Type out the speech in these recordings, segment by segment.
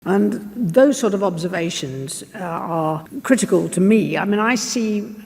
And those sort of observations are critical to me. I mean,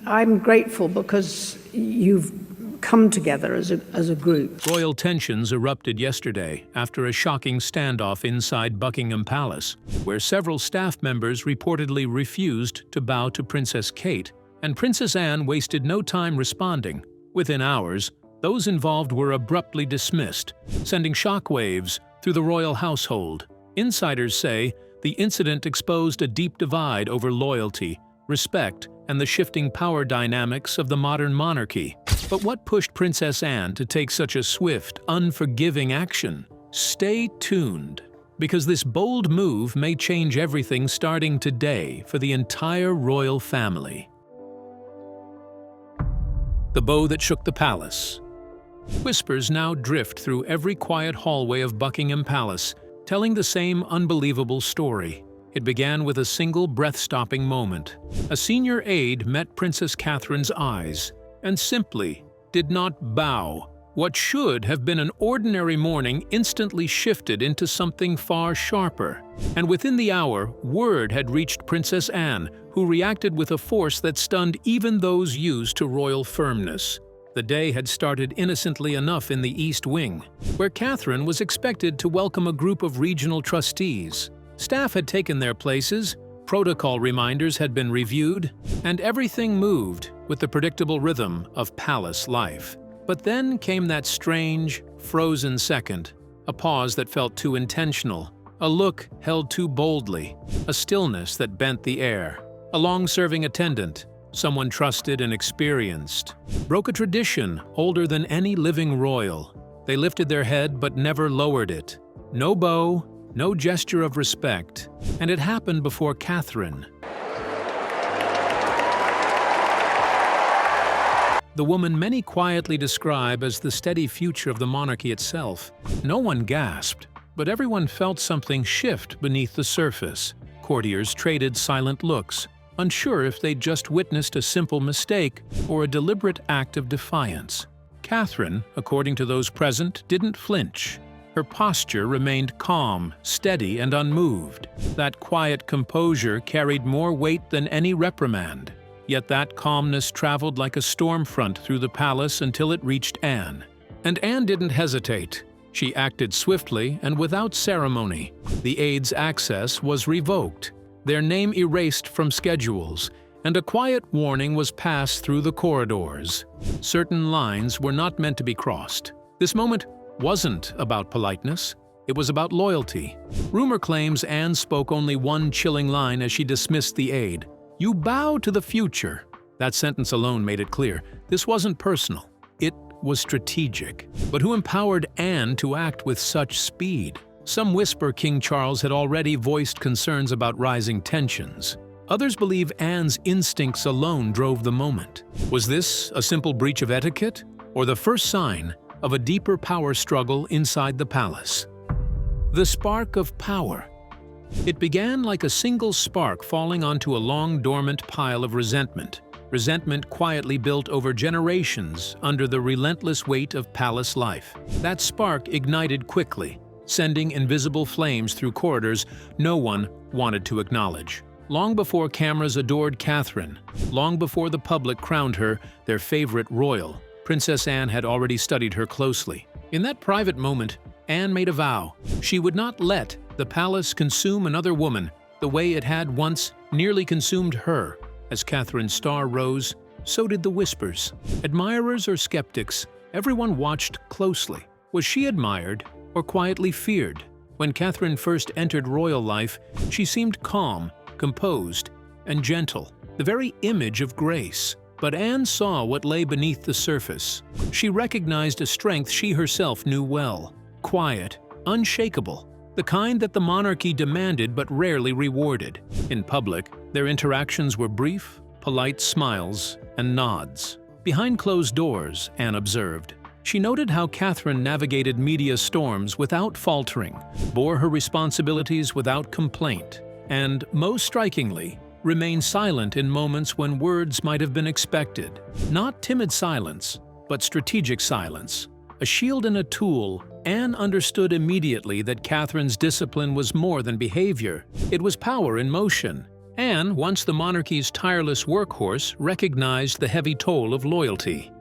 I'm grateful because you've come together as a group. Royal tensions erupted yesterday after a shocking standoff inside Buckingham Palace, where several staff members reportedly refused to bow to Princess Kate, and Princess Anne wasted no time responding. Within hours, those involved were abruptly dismissed, sending shockwaves through the royal household. Insiders say the incident exposed a deep divide over loyalty, respect, and the shifting power dynamics of the modern monarchy. But what pushed Princess Anne to take such a swift, unforgiving action? Stay tuned, because this bold move may change everything starting today for the entire royal family. The bow that shook the palace. Whispers now drift through every quiet hallway of Buckingham Palace, telling the same unbelievable story. It began with a single breath-stopping moment. A senior aide met Princess Catherine's eyes and simply did not bow. What should have been an ordinary morning instantly shifted into something far sharper. And within the hour, word had reached Princess Anne, who reacted with a force that stunned even those used to royal firmness. The day had started innocently enough in the East Wing, where Catherine was expected to welcome a group of regional trustees. Staff had taken their places, protocol reminders had been reviewed, and everything moved with the predictable rhythm of palace life. But then came that strange, frozen second, a pause that felt too intentional, a look held too boldly, a stillness that bent the air. A long-serving attendant, someone trusted and experienced, broke a tradition older than any living royal. They lifted their head but never lowered it. No bow, no gesture of respect, and it happened before Catherine. The woman many quietly describe as the steady future of the monarchy itself. No one gasped, but everyone felt something shift beneath the surface. Courtiers traded silent looks, unsure if they'd just witnessed a simple mistake or a deliberate act of defiance. Catherine, according to those present, didn't flinch. Her posture remained calm, steady, and unmoved. That quiet composure carried more weight than any reprimand. Yet that calmness traveled like a storm front through the palace until it reached Anne. And Anne didn't hesitate. She acted swiftly and without ceremony. The aide's access was revoked, their name erased from schedules, and a quiet warning was passed through the corridors. Certain lines were not meant to be crossed. This moment wasn't about politeness. It was about loyalty. Rumor claims Anne spoke only one chilling line as she dismissed the aide. "You bow to the future." That sentence alone made it clear. This wasn't personal. It was strategic. But who empowered Anne to act with such speed? Some whisper King Charles had already voiced concerns about rising tensions. Others believe Anne's instincts alone drove the moment. Was this a simple breach of etiquette, or the first sign of a deeper power struggle inside the palace? The spark of power. It began like a single spark falling onto a long dormant pile of resentment. Resentment quietly built over generations under the relentless weight of palace life. That spark ignited quickly, sending invisible flames through corridors no one wanted to acknowledge. Long before cameras adored Catherine, long before the public crowned her their favorite royal, Princess Anne had already studied her closely. In that private moment, Anne made a vow. She would not let the palace consume another woman the way it had once nearly consumed her. As Catherine's star rose, so did the whispers. Admirers or skeptics, everyone watched closely. Was she admired or quietly feared? When Catherine first entered royal life, she seemed calm, composed, and gentle, the very image of grace. But Anne saw what lay beneath the surface. She recognized a strength she herself knew well. Quiet, unshakable, the kind that the monarchy demanded but rarely rewarded. In public, their interactions were brief, polite smiles and nods. Behind closed doors, Anne observed, she noted how Catherine navigated media storms without faltering, bore her responsibilities without complaint, and, most strikingly, remained silent in moments when words might have been expected. Not timid silence, but strategic silence, a shield and a tool Anne understood immediately that Catherine's discipline was more than behavior. It was power in motion. Anne, once the monarchy's tireless workhorse, recognized the heavy toll of loyalty.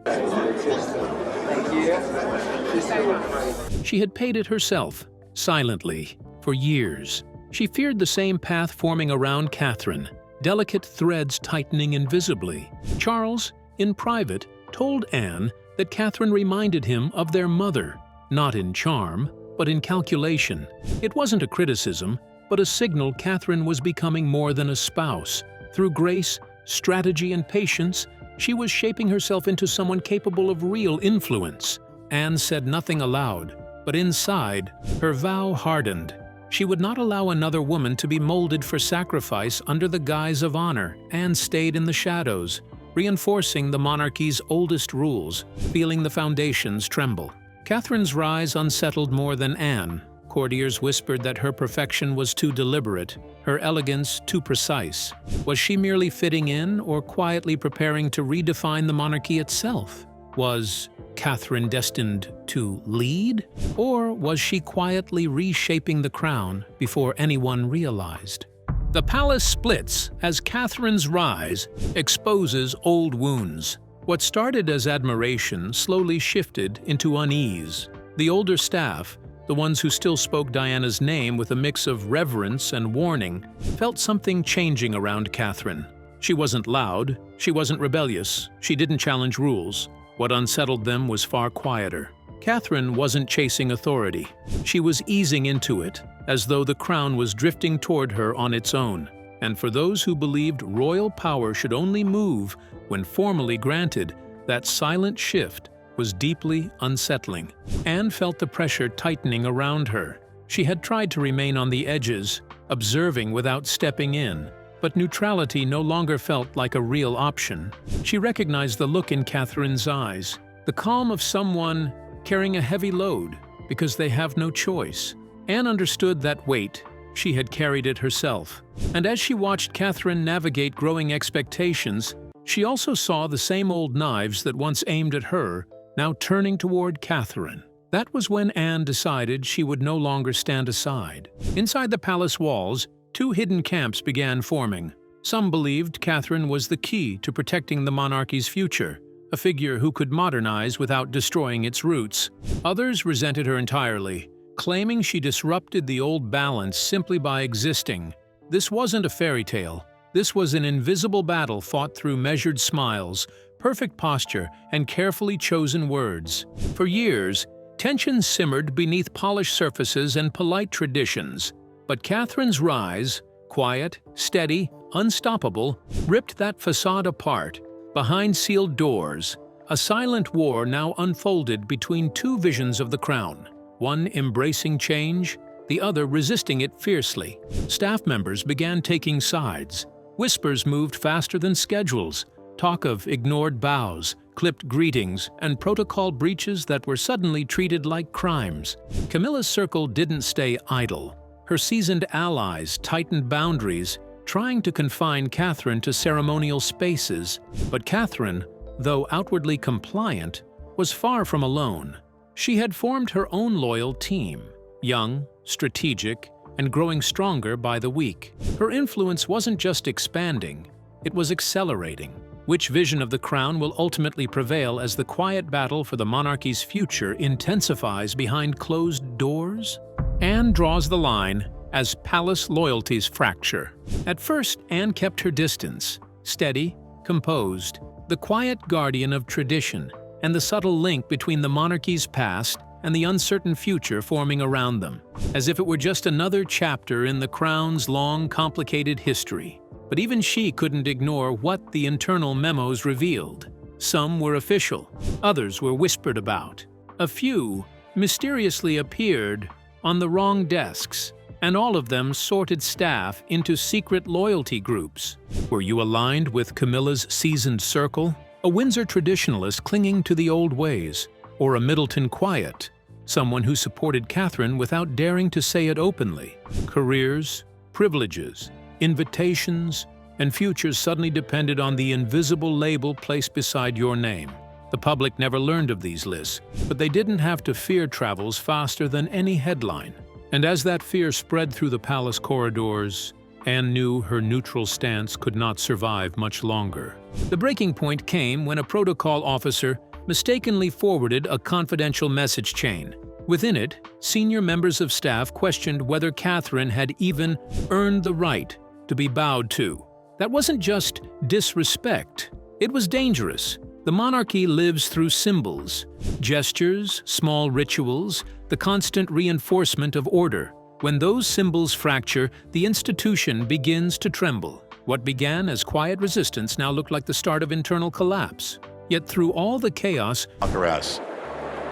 She had paid it herself, silently, for years. She feared the same path forming around Catherine, delicate threads tightening invisibly. Charles, in private, told Anne that Catherine reminded him of their mother, not in charm, but in calculation. It wasn't a criticism, but a signal Catherine was becoming more than a spouse. Through grace, strategy, and patience, she was shaping herself into someone capable of real influence. Anne said nothing aloud, but inside, her vow hardened. She would not allow another woman to be molded for sacrifice under the guise of honor. Anne stayed in the shadows, reinforcing the monarchy's oldest rules, feeling the foundations tremble. Catherine's rise unsettled more than Anne. Courtiers whispered that her perfection was too deliberate, her elegance too precise. Was she merely fitting in or quietly preparing to redefine the monarchy itself? Was Catherine destined to lead? Or was she quietly reshaping the crown before anyone realized? The palace splits as Catherine's rise exposes old wounds. What started as admiration slowly shifted into unease. The older staff, the ones who still spoke Diana's name with a mix of reverence and warning, felt something changing around Catherine. She wasn't loud, she wasn't rebellious, she didn't challenge rules. What unsettled them was far quieter. Catherine wasn't chasing authority. She was easing into it, as though the crown was drifting toward her on its own. And for those who believed royal power should only move when formally granted, that silent shift was deeply unsettling. Anne felt the pressure tightening around her. She had tried to remain on the edges, observing without stepping in, but neutrality no longer felt like a real option. She recognized the look in Catherine's eyes, the calm of someone carrying a heavy load because they have no choice. Anne understood that weight. She had carried it herself. And as she watched Catherine navigate growing expectations, she also saw the same old knives that once aimed at her, now turning toward Catherine. That was when Anne decided she would no longer stand aside. Inside the palace walls, two hidden camps began forming. Some believed Catherine was the key to protecting the monarchy's future, a figure who could modernize without destroying its roots. Others resented her entirely, claiming she disrupted the old balance simply by existing. This wasn't a fairy tale. This was an invisible battle fought through measured smiles, perfect posture, and carefully chosen words. For years, tension simmered beneath polished surfaces and polite traditions. But Catherine's rise, quiet, steady, unstoppable, ripped that facade apart. Behind sealed doors, a silent war now unfolded between two visions of the crown, one embracing change, the other resisting it fiercely. Staff members began taking sides. Whispers moved faster than schedules, talk of ignored bows, clipped greetings, and protocol breaches that were suddenly treated like crimes. Camilla's circle didn't stay idle. Her seasoned allies tightened boundaries, trying to confine Catherine to ceremonial spaces. But Catherine, though outwardly compliant, was far from alone. She had formed her own loyal team, young, strategic, and growing stronger by the week. Her influence wasn't just expanding, it was accelerating. Which vision of the crown will ultimately prevail as the quiet battle for the monarchy's future intensifies behind closed doors? Anne draws the line as palace loyalties fracture. At first, Anne kept her distance, steady, composed, the quiet guardian of tradition and the subtle link between the monarchy's past and the uncertain future forming around them, as if it were just another chapter in the crown's long, complicated history. But even she couldn't ignore what the internal memos revealed. Some were official, others were whispered about. A few mysteriously appeared on the wrong desks, and all of them sorted staff into secret loyalty groups. Were you aligned with Camilla's seasoned circle, a Windsor traditionalist clinging to the old ways, or a Middleton quiet, someone who supported Catherine without daring to say it openly? Careers, privileges, invitations, and futures suddenly depended on the invisible label placed beside your name. The public never learned of these lists, but they didn't have to fear travels faster than any headline. And as that fear spread through the palace corridors, Anne knew her neutral stance could not survive much longer. The breaking point came when a protocol officer mistakenly forwarded a confidential message chain. Within it, senior members of staff questioned whether Catherine had even earned the right to be bowed to. That wasn't just disrespect, it was dangerous. The monarchy lives through symbols, gestures, small rituals, the constant reinforcement of order. When those symbols fracture, the institution begins to tremble. What began as quiet resistance now looked like the start of internal collapse. Yet through all the chaos, Alcaraz.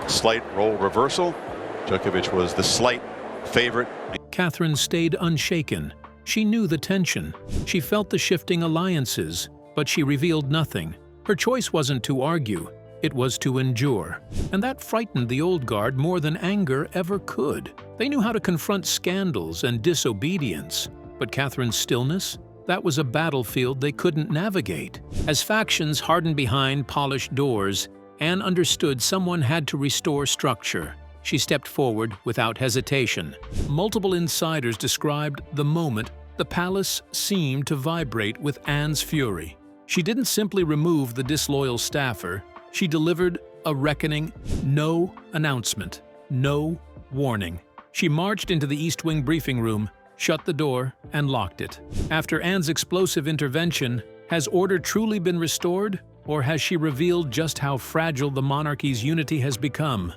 Slight role reversal. Djokovic was the slight favorite. Catherine stayed unshaken. She knew the tension. She felt the shifting alliances, but she revealed nothing. Her choice wasn't to argue, it was to endure. And that frightened the old guard more than anger ever could. They knew how to confront scandals and disobedience, but Catherine's stillness? That was a battlefield they couldn't navigate. As factions hardened behind polished doors, Anne understood someone had to restore structure. She stepped forward without hesitation. Multiple insiders described the moment the palace seemed to vibrate with Anne's fury. She didn't simply remove the disloyal staffer, she delivered a reckoning, no announcement, no warning. She marched into the East Wing briefing room, shut the door, and locked it. After Anne's explosive intervention, has order truly been restored, or has she revealed just how fragile the monarchy's unity has become?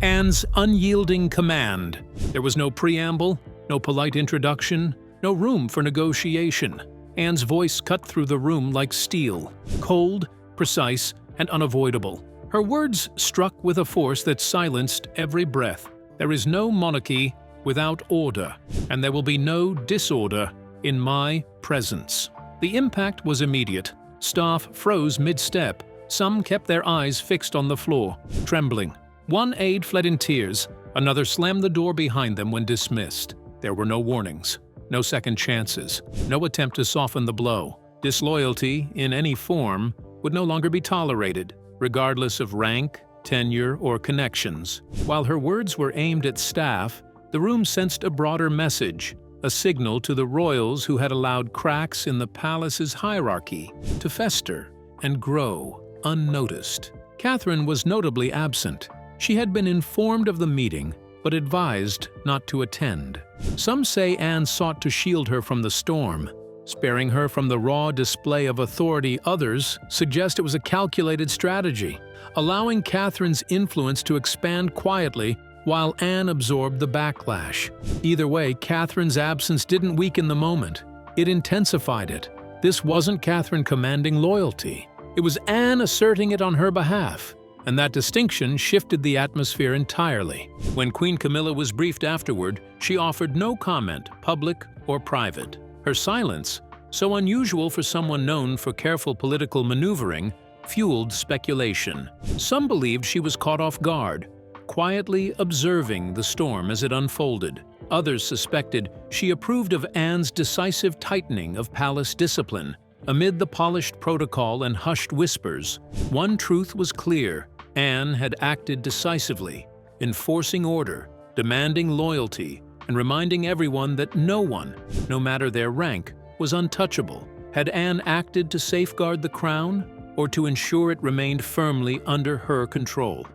Anne's unyielding command. There was no preamble, no polite introduction, no room for negotiation. Anne's voice cut through the room like steel, cold, precise, and unavoidable. Her words struck with a force that silenced every breath. There is no monarchy without order, and there will be no disorder in my presence. The impact was immediate. Staff froze mid-step. Some kept their eyes fixed on the floor, trembling. One aide fled in tears. Another slammed the door behind them when dismissed. There were no warnings, no second chances, no attempt to soften the blow. Disloyalty, in any form, would no longer be tolerated, regardless of rank, tenure, or connections. While her words were aimed at staff, the room sensed a broader message, a signal to the royals who had allowed cracks in the palace's hierarchy to fester and grow unnoticed. Catherine was notably absent. She had been informed of the meeting, but advised not to attend. Some say Anne sought to shield her from the storm, sparing her from the raw display of authority. Others suggest it was a calculated strategy, allowing Catherine's influence to expand quietly while Anne absorbed the backlash. Either way, Catherine's absence didn't weaken the moment. It intensified it. This wasn't Catherine commanding loyalty. It was Anne asserting it on her behalf. And that distinction shifted the atmosphere entirely. When Queen Camila was briefed afterward, she offered no comment, public or private. Her silence, so unusual for someone known for careful political maneuvering, fueled speculation. Some believed she was caught off guard, quietly observing the storm as it unfolded. Others suspected she approved of Anne's decisive tightening of palace discipline. Amid the polished protocol and hushed whispers, one truth was clear. Anne had acted decisively, enforcing order, demanding loyalty, and reminding everyone that no one, no matter their rank, was untouchable. Had Anne acted to safeguard the crown, or to ensure it remained firmly under her control?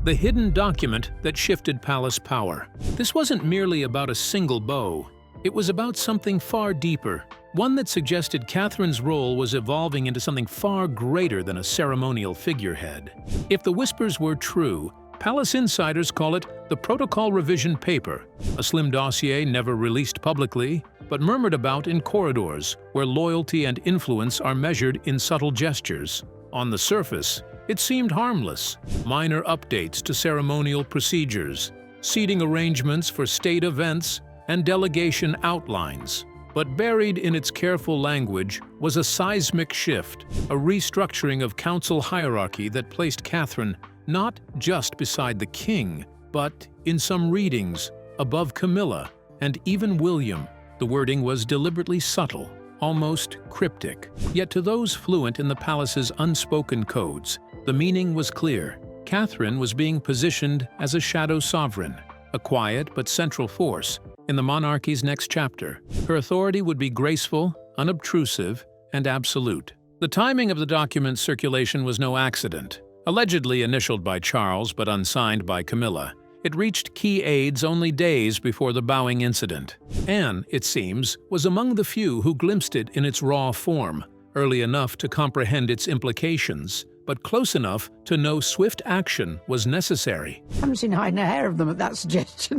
The hidden document that shifted palace power. This wasn't merely about a single bow. It was about something far deeper, one that suggested Catherine's role was evolving into something far greater than a ceremonial figurehead. If the whispers were true, palace insiders call it the Protocol Revision Paper, a slim dossier never released publicly, but murmured about in corridors where loyalty and influence are measured in subtle gestures. On the surface, it seemed harmless. Minor updates to ceremonial procedures, seating arrangements for state events, and delegation outlines. But buried in its careful language was a seismic shift, a restructuring of council hierarchy that placed Catherine not just beside the king, but, in some readings, above Camilla and even William. The wording was deliberately subtle, almost cryptic. Yet to those fluent in the palace's unspoken codes, The meaning was clear. Catherine was being positioned as a shadow sovereign, a quiet but central force in the monarchy's next chapter. Her authority would be graceful, unobtrusive, and absolute. The timing of the document's circulation was no accident. Allegedly initialed by Charles but unsigned by Camilla, it reached key aides only days before the bowing incident. Anne, it seems, was among the few who glimpsed it in its raw form, early enough to comprehend its implications, but close enough to know swift action was necessary. I haven't seen hide nor hair of them at that suggestion.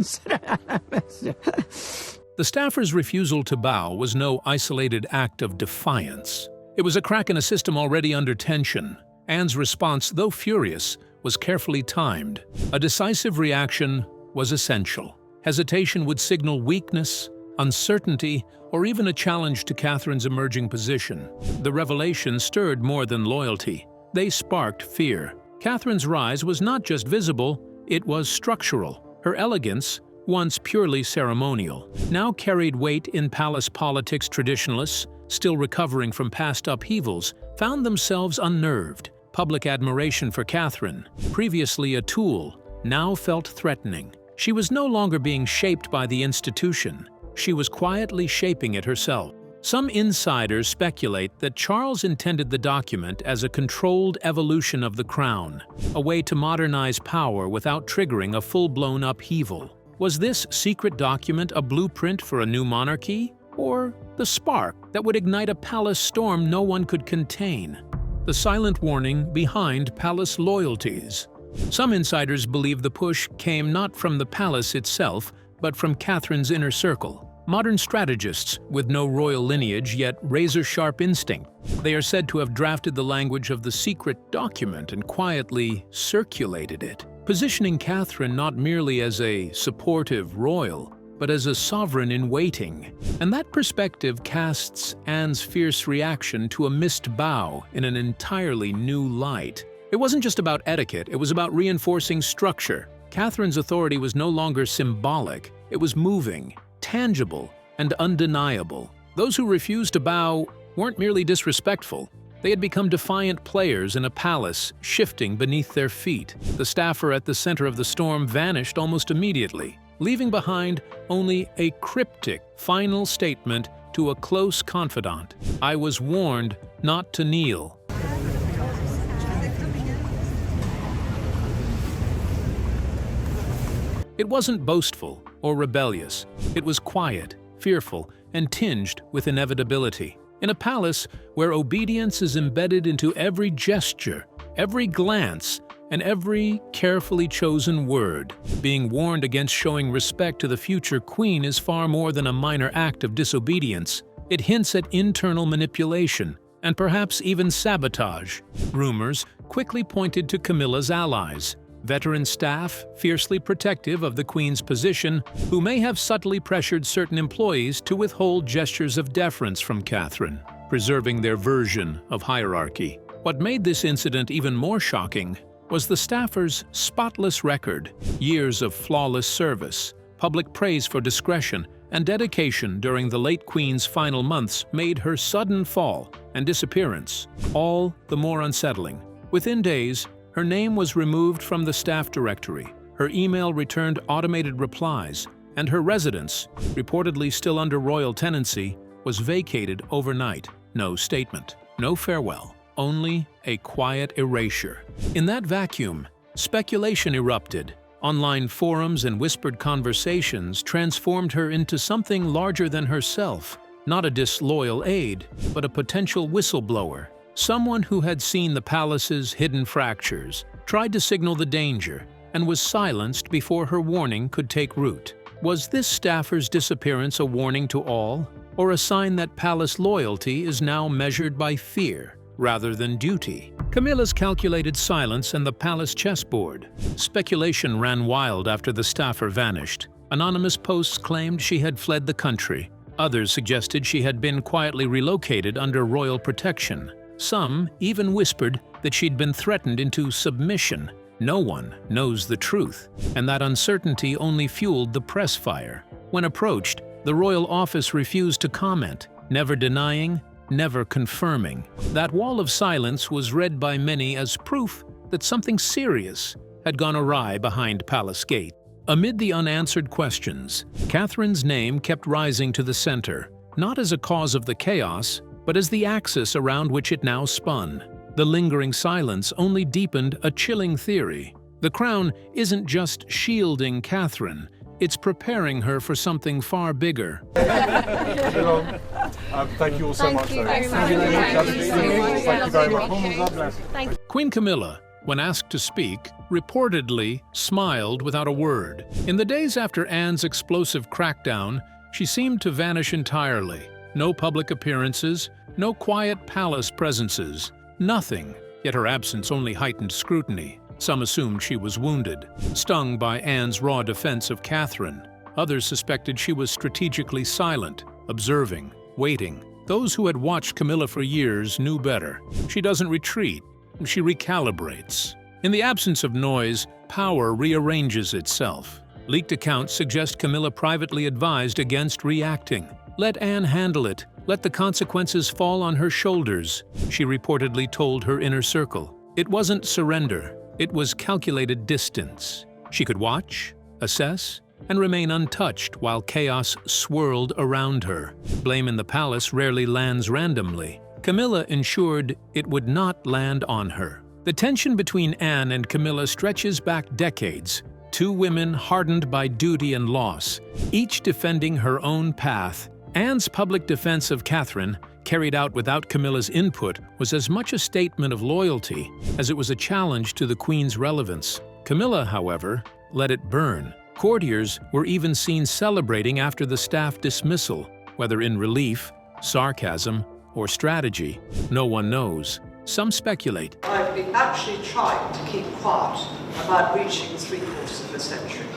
The staffer's refusal to bow was no isolated act of defiance. It was a crack in a system already under tension. Anne's response, though furious, was carefully timed. A decisive reaction was essential. Hesitation would signal weakness, uncertainty, or even a challenge to Catherine's emerging position. The revelation stirred more than loyalty. They sparked fear. Catherine's rise was not just visible, it was structural. Her elegance, once purely ceremonial, now carried weight in palace politics. Traditionalists, still recovering from past upheavals, found themselves unnerved. Public admiration for Catherine, previously a tool, now felt threatening. She was no longer being shaped by the institution. She was quietly shaping it herself. Some insiders speculate that Charles intended the document as a controlled evolution of the crown, a way to modernize power without triggering a full-blown upheaval. Was this secret document a blueprint for a new monarchy, or the spark that would ignite a palace storm no one could contain? The silent warning behind palace loyalties. Some insiders believe the push came not from the palace itself, but from Catherine's inner circle. Modern strategists with no royal lineage yet razor-sharp instinct. They are said to have drafted the language of the secret document and quietly circulated it, positioning Catherine not merely as a supportive royal, but as a sovereign in waiting. And that perspective casts Anne's fierce reaction to a missed bow in an entirely new light. It wasn't just about etiquette, it was about reinforcing structure. Catherine's authority was no longer symbolic, it was moving, tangible, and undeniable. Those who refused to bow weren't merely disrespectful, they had become defiant players in a palace shifting beneath their feet. The staffer at the center of the storm vanished almost immediately, leaving behind only a cryptic final statement to a close confidant. "I was warned not to kneel." It wasn't boastful or rebellious. It was quiet, fearful, and tinged with inevitability. In a palace where obedience is embedded into every gesture, every glance, and every carefully chosen word, being warned against showing respect to the future queen is far more than a minor act of disobedience. It hints at internal manipulation, and perhaps even sabotage. Rumors quickly pointed to Camilla's allies, veteran staff fiercely protective of the queen's position, who may have subtly pressured certain employees to withhold gestures of deference from Catherine, preserving their version of hierarchy. What made this incident even more shocking was the staffer's spotless record, years of flawless service, public praise for discretion, and dedication during the late queen's final months made her sudden fall and disappearance all the more unsettling. Within days, her name was removed from the staff directory, her email returned automated replies, and her residence, reportedly still under royal tenancy, was vacated overnight. No statement, no farewell, only a quiet erasure. In that vacuum, speculation erupted. Online forums and whispered conversations transformed her into something larger than herself, not a disloyal aide, but a potential whistleblower. Someone who had seen the palace's hidden fractures, tried to signal the danger, and was silenced before her warning could take root. Was this staffer's disappearance a warning to all, or a sign that palace loyalty is now measured by fear rather than duty? Camilla's calculated silence and the palace chessboard. Speculation ran wild after the staffer vanished. Anonymous posts claimed she had fled the country. Others suggested she had been quietly relocated under royal protection. Some even whispered that she'd been threatened into submission. No one knows the truth, and that uncertainty only fueled the press fire. When approached, the royal office refused to comment, never denying, never confirming. That wall of silence was read by many as proof that something serious had gone awry behind Palace Gate. Amid the unanswered questions, Catherine's name kept rising to the center, not as a cause of the chaos, but as the axis around which it now spun. The lingering silence only deepened a chilling theory. The crown isn't just shielding Catherine, it's preparing her for something far bigger. Thank you all so much. Thank you very much. Queen Camilla, when asked to speak, reportedly smiled without a word. In the days after Anne's explosive crackdown, she seemed to vanish entirely. No public appearances, no quiet palace presences, nothing. Yet her absence only heightened scrutiny. Some assumed she was wounded, stung by Anne's raw defense of Catherine. Others suspected she was strategically silent, observing, waiting. Those who had watched Camilla for years knew better. She doesn't retreat, she recalibrates. In the absence of noise, power rearranges itself. Leaked accounts suggest Camilla privately advised against reacting. Let Anne handle it. Let the consequences fall on her shoulders, she reportedly told her inner circle. It wasn't surrender. It was calculated distance. She could watch, assess, and remain untouched while chaos swirled around her. Blame in the palace rarely lands randomly. Camilla ensured it would not land on her. The tension between Anne and Camilla stretches back decades. Two women hardened by duty and loss, each defending her own path. Anne's public defense of Catherine, carried out without Camilla's input, was as much a statement of loyalty as it was a challenge to the Queen's relevance. Camilla, however, let it burn. Courtiers were even seen celebrating after the staff dismissal, whether in relief, sarcasm, or strategy. No one knows. Some speculate. I've been actually trying to keep quiet about reaching 3/4 of a century.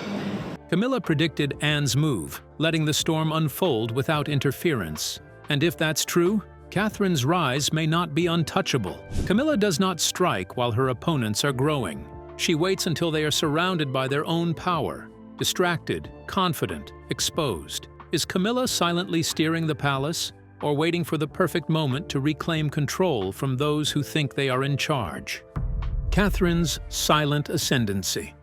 Camilla predicted Anne's move, letting the storm unfold without interference. And if that's true, Catherine's rise may not be untouchable. Camilla does not strike while her opponents are growing. She waits until they are surrounded by their own power, distracted, confident, exposed. Is Camilla silently steering the palace, or waiting for the perfect moment to reclaim control from those who think they are in charge? Catherine's silent ascendancy.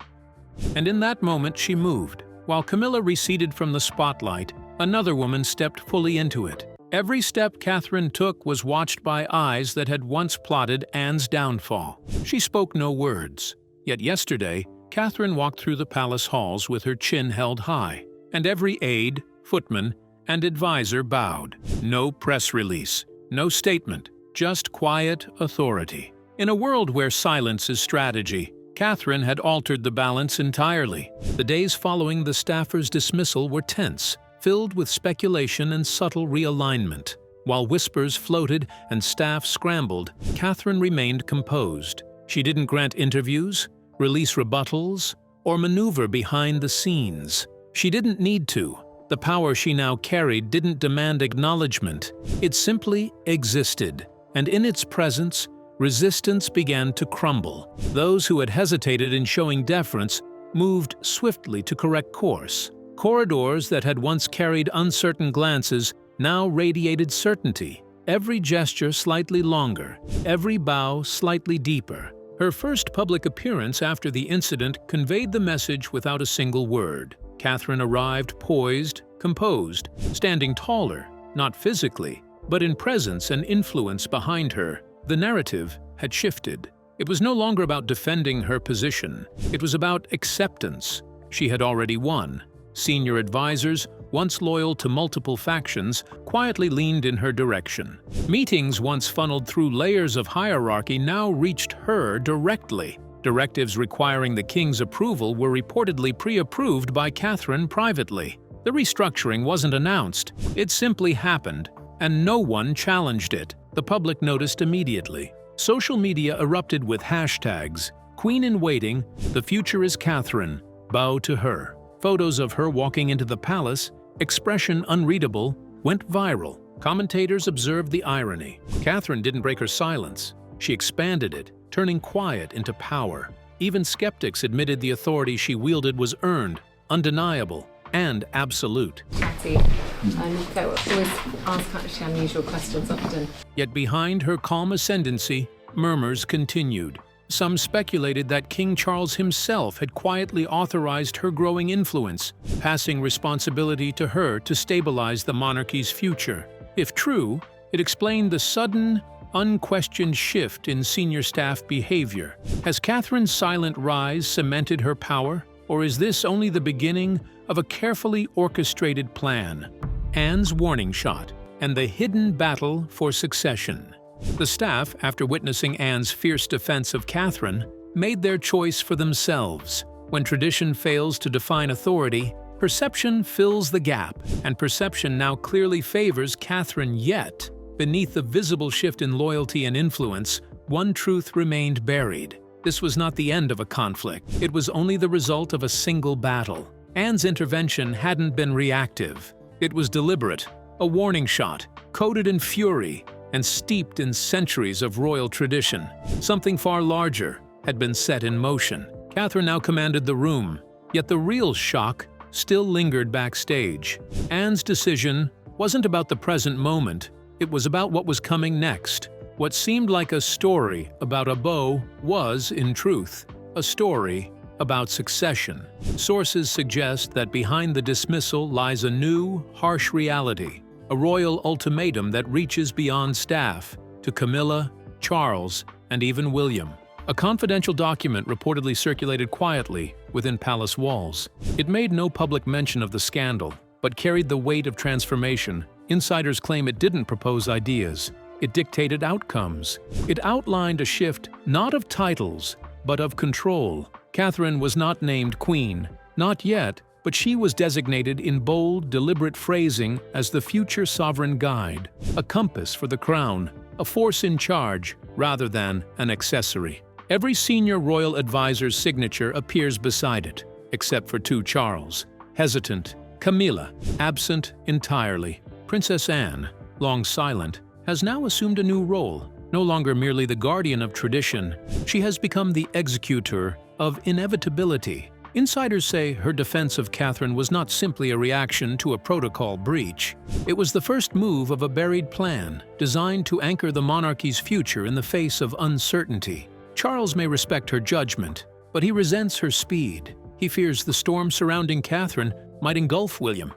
And in that moment she moved. While Camilla receded from the spotlight, another woman stepped fully into it. Every step Catherine took was watched by eyes that had once plotted Anne's downfall. She spoke no words. Yet yesterday, Catherine walked through the palace halls with her chin held high, and every aide, footman, and advisor bowed. No press release, no statement, just quiet authority. In a world where silence is strategy, Catherine had altered the balance entirely. The days following the staffer's dismissal were tense, filled with speculation and subtle realignment. While whispers floated and staff scrambled, Catherine remained composed. She didn't grant interviews, release rebuttals, or maneuver behind the scenes. She didn't need to. The power she now carried didn't demand acknowledgement. It simply existed, and in its presence, resistance began to crumble. Those who had hesitated in showing deference moved swiftly to correct course. Corridors that had once carried uncertain glances now radiated certainty. Every gesture slightly longer, every bow slightly deeper. Her first public appearance after the incident conveyed the message without a single word. Catherine arrived poised, composed, standing taller, not physically, but in presence and influence behind her. The narrative had shifted. It was no longer about defending her position. It was about acceptance. She had already won. Senior advisors, once loyal to multiple factions, quietly leaned in her direction. Meetings once funneled through layers of hierarchy now reached her directly. Directives requiring the king's approval were reportedly pre-approved by Catherine privately. The restructuring wasn't announced. It simply happened, and no one challenged it. The public noticed immediately. Social media erupted with hashtags, Queen in Waiting, The Future is Catherine, Bow to Her. Photos of her walking into the palace, expression unreadable, went viral. Commentators observed the irony. Catherine didn't break her silence. She expanded it, turning quiet into power. Even skeptics admitted the authority she wielded was earned, undeniable, and absolute. Chatty, and so always ask actually unusual questions often. Yet behind her calm ascendancy, murmurs continued. Some speculated that King Charles himself had quietly authorized her growing influence, passing responsibility to her to stabilize the monarchy's future. If true, it explained the sudden, unquestioned shift in senior staff behavior. Has Catherine's silent rise cemented her power, or is this only the beginning of a carefully orchestrated plan? Anne's warning shot and the hidden battle for succession. The staff, after witnessing Anne's fierce defense of Catherine, made their choice for themselves. When tradition fails to define authority, perception fills the gap, and perception now clearly favors Catherine. Yet, beneath the visible shift in loyalty and influence, one truth remained buried. This was not the end of a conflict. It was only the result of a single battle. Anne's intervention hadn't been reactive. It was deliberate, a warning shot, coded in fury, and steeped in centuries of royal tradition. Something far larger had been set in motion. Catherine now commanded the room, yet the real shock still lingered backstage. Anne's decision wasn't about the present moment, it was about what was coming next. What seemed like a story about a beau was, in truth, a story about succession. Sources suggest that behind the dismissal lies a new, harsh reality, a royal ultimatum that reaches beyond staff to Camilla, Charles, and even William. A confidential document reportedly circulated quietly within palace walls. It made no public mention of the scandal, but carried the weight of transformation. Insiders claim it didn't propose ideas. It dictated outcomes. It outlined a shift not of titles, but of control. Catherine was not named queen, not yet, but she was designated in bold, deliberate phrasing as the future sovereign guide, a compass for the crown, a force in charge rather than an accessory. Every senior royal advisor's signature appears beside it, except for two Charles. Hesitant, Camila, absent entirely. Princess Anne, long silent, has now assumed a new role. No longer merely the guardian of tradition, she has become the executor of inevitability. Insiders say her defense of Catherine was not simply a reaction to a protocol breach. It was the first move of a buried plan, designed to anchor the monarchy's future in the face of uncertainty. Charles may respect her judgment, but he resents her speed. He fears the storm surrounding Catherine might engulf William.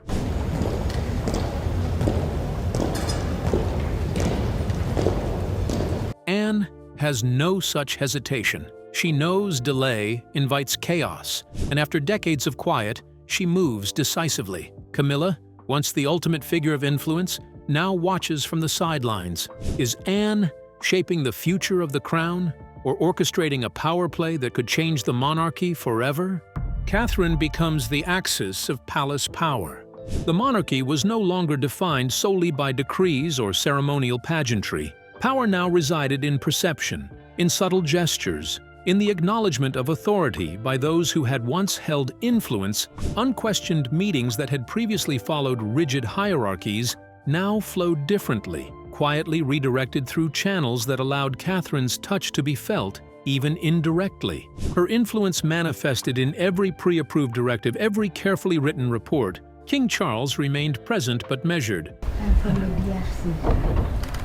Anne has no such hesitation. She knows delay invites chaos, and after decades of quiet, she moves decisively. Camilla, once the ultimate figure of influence, now watches from the sidelines. Is Anne shaping the future of the crown, or orchestrating a power play that could change the monarchy forever? Catherine becomes the axis of palace power. The monarchy was no longer defined solely by decrees or ceremonial pageantry. Power now resided in perception, in subtle gestures, in the acknowledgement of authority by those who had once held influence. Unquestioned meetings that had previously followed rigid hierarchies now flowed differently, quietly redirected through channels that allowed Catherine's touch to be felt, even indirectly. Her influence manifested in every pre-approved directive, every carefully written report. King Charles remained present but measured.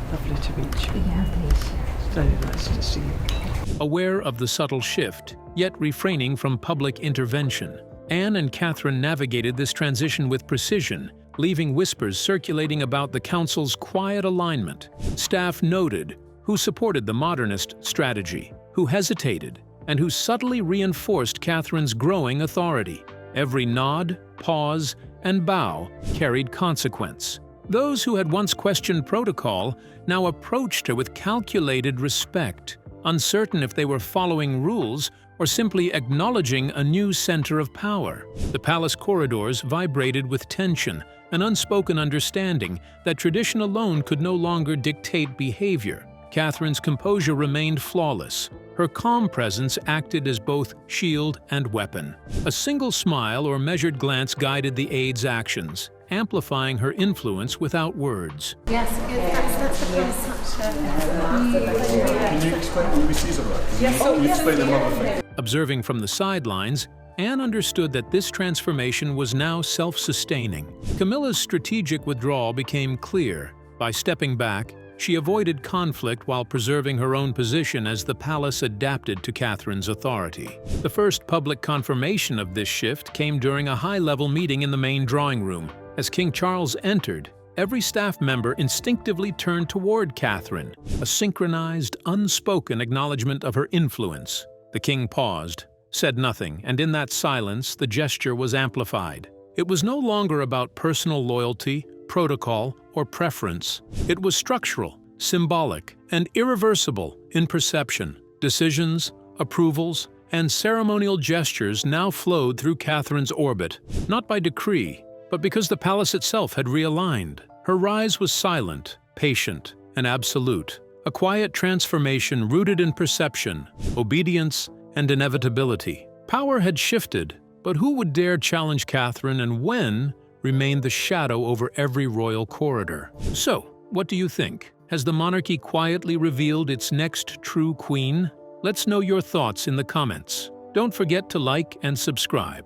Lovely to meet you. Very nice to see you. Aware of the subtle shift, yet refraining from public intervention, Anne and Catherine navigated this transition with precision, leaving whispers circulating about the council's quiet alignment. Staff noted who supported the modernist strategy, who hesitated, and who subtly reinforced Catherine's growing authority. Every nod, pause, and bow carried consequence. Those who had once questioned protocol now approached her with calculated respect, uncertain if they were following rules or simply acknowledging a new center of power. The palace corridors vibrated with tension, an unspoken understanding that tradition alone could no longer dictate behavior. Catherine's composure remained flawless. Her calm presence acted as both shield and weapon. A single smile or measured glance guided the aide's actions, amplifying her influence without words. Yes, that's the Can you explain what we see about? Yes, you explain another thing. Observing from the sidelines, Anne understood that this transformation was now self-sustaining. Camilla's strategic withdrawal became clear. By stepping back, She avoided conflict while preserving her own position as the palace adapted to Catherine's authority. The first public confirmation of this shift came during a high-level meeting in the main drawing room. As King Charles entered, every staff member instinctively turned toward Catherine, a synchronized, unspoken acknowledgement of her influence. The king paused, said nothing, and in that silence, the gesture was amplified. It was no longer about personal loyalty, protocol, or preference. It was structural, symbolic, and irreversible in perception. Decisions, approvals, and ceremonial gestures now flowed through Catherine's orbit, not by decree, but because the palace itself had realigned. Her rise was silent, patient, and absolute, a quiet transformation rooted in perception, obedience, and inevitability. Power had shifted, but who would dare challenge Catherine, and when remained the shadow over every royal corridor? So, what do you think? Has the monarchy quietly revealed its next true queen? Let's know your thoughts in the comments. Don't forget to like and subscribe.